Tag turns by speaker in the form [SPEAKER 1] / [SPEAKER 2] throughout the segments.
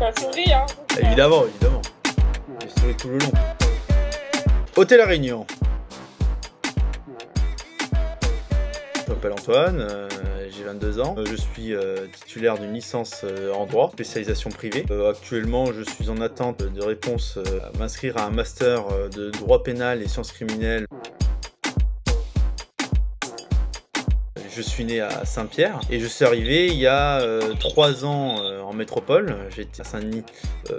[SPEAKER 1] T'as souri, hein.
[SPEAKER 2] Évidemment, évidemment. J'ai souri tout le long. Hôtel La Réunion. Je m'appelle Antoine, j'ai 22 ans. Je suis titulaire d'une licence en droit, spécialisation privée. Actuellement, je suis en attente de réponse à m'inscrire à un master de droit pénal et sciences criminelles. Je suis né à Saint-Pierre et je suis arrivé il y a 3 ans en métropole. J'étais à Saint-Denis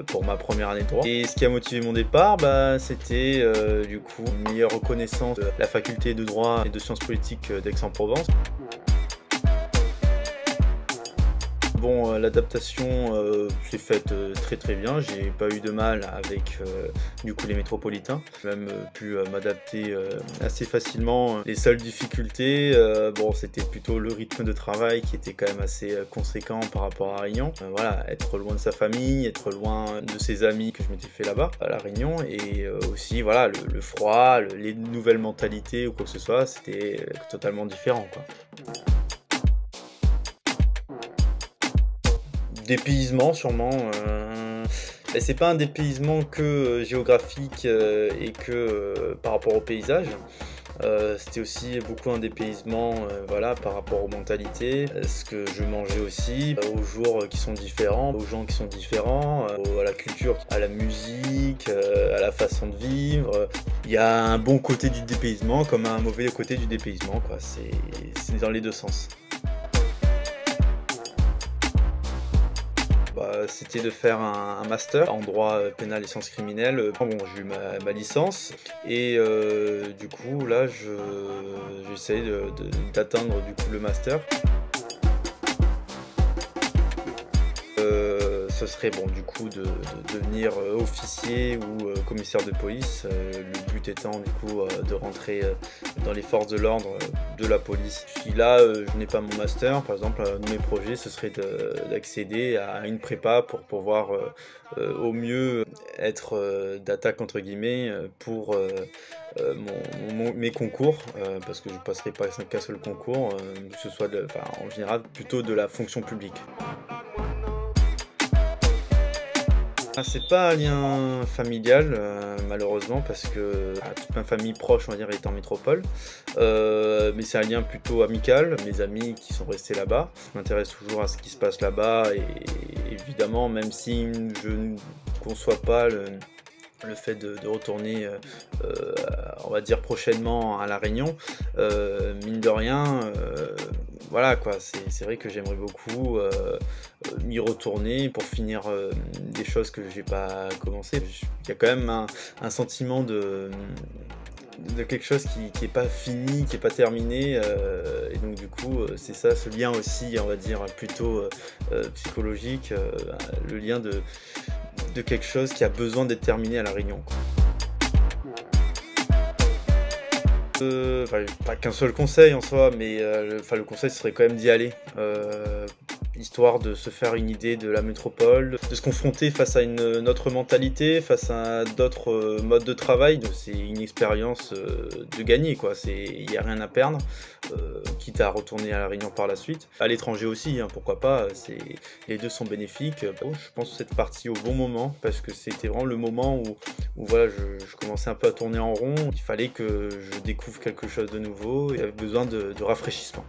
[SPEAKER 2] pour ma première année de droit. Et ce qui a motivé mon départ, c'était du coup une meilleure reconnaissance de la faculté de droit et de sciences politiques d'Aix-en-Provence. Bon, l'adaptation s'est faite très bien, j'ai pas eu de mal avec du coup les métropolitains. J'ai même pu m'adapter assez facilement. Les seules difficultés, bon, c'était plutôt le rythme de travail qui était quand même assez conséquent par rapport à Réunion. Voilà, être loin de sa famille, être loin de ses amis que je m'étais fait là-bas, à La Réunion, et aussi voilà, le froid, les nouvelles mentalités ou quoi que ce soit, c'était totalement différent, quoi. Dépaysement sûrement, c'est pas un dépaysement que géographique et que par rapport au paysage. C'était aussi beaucoup un dépaysement voilà, par rapport aux mentalités, ce que je mangeais aussi, aux jours qui sont différents, aux gens qui sont différents, à la culture, à la musique, à la façon de vivre. Il y a un bon côté du dépaysement comme un mauvais côté du dépaysement, quoi. C'est dans les deux sens. C'était de faire un master en droit pénal et sciences criminelles. Bon, j'ai eu ma licence et du coup là j'essaie d'atteindre du coup le master. Ce serait bon du coup de devenir officier ou commissaire de police, le but étant du coup de rentrer dans les forces de l'ordre de la police. Si là je n'ai pas mon master, par exemple, un de mes projets ce serait d'accéder à une prépa pour pouvoir au mieux être d'attaque entre guillemets pour mes concours, parce que je ne passerai pas qu'un seul concours, que ce soit en général plutôt de la fonction publique. C'est pas un lien familial malheureusement parce que toute ma famille proche on va dire est en métropole, mais c'est un lien plutôt amical. Mes amis qui sont restés là-bas, je m'intéresse toujours à ce qui se passe là-bas et évidemment même si je ne conçois pas le fait de retourner on va dire prochainement à La Réunion, mine de rien voilà quoi, c'est vrai que j'aimerais beaucoup m'y retourner pour finir des choses que j'ai pas commencé. Il y a quand même un sentiment de quelque chose qui est pas fini, qui est pas terminé, et donc du coup c'est ça, ce lien aussi on va dire plutôt psychologique, le lien de quelque chose qui a besoin d'être terminé à La Réunion, quoi. Pas qu'un seul conseil en soi, mais le conseil ce serait quand même d'y aller, histoire de se faire une idée de la métropole, de se confronter face à une autre mentalité, face à d'autres modes de travail. C'est une expérience de gagner, quoi. Il n'y a rien à perdre, quitte à retourner à La Réunion par la suite. À l'étranger aussi, hein, pourquoi pas, les deux sont bénéfiques. Bon, je pense que c'est parti au bon moment, parce que c'était vraiment le moment où voilà, je commençais un peu à tourner en rond. Il fallait que je découvre quelque chose de nouveau, et j'avais besoin de rafraîchissement.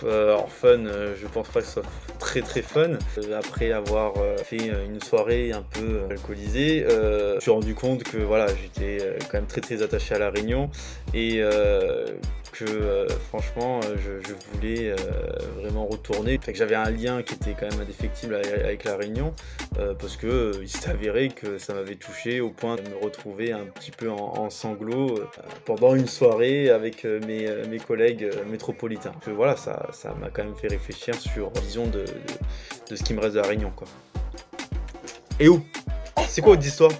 [SPEAKER 2] Alors fun, je pense pas que ce soit très fun. Après avoir fait une soirée un peu alcoolisée, je me suis rendu compte que voilà, j'étais quand même très attaché à La Réunion et que franchement je voulais vraiment retourner. Fait que j'avais un lien qui était quand même indéfectible avec La Réunion, parce que il s'est avéré que ça m'avait touché au point de me retrouver un petit peu en sanglots pendant une soirée avec mes collègues métropolitains. Que voilà, ça m'a quand même fait réfléchir sur la vision de ce qui me reste de La Réunion, quoi. Et où? C'est quoi votre histoire?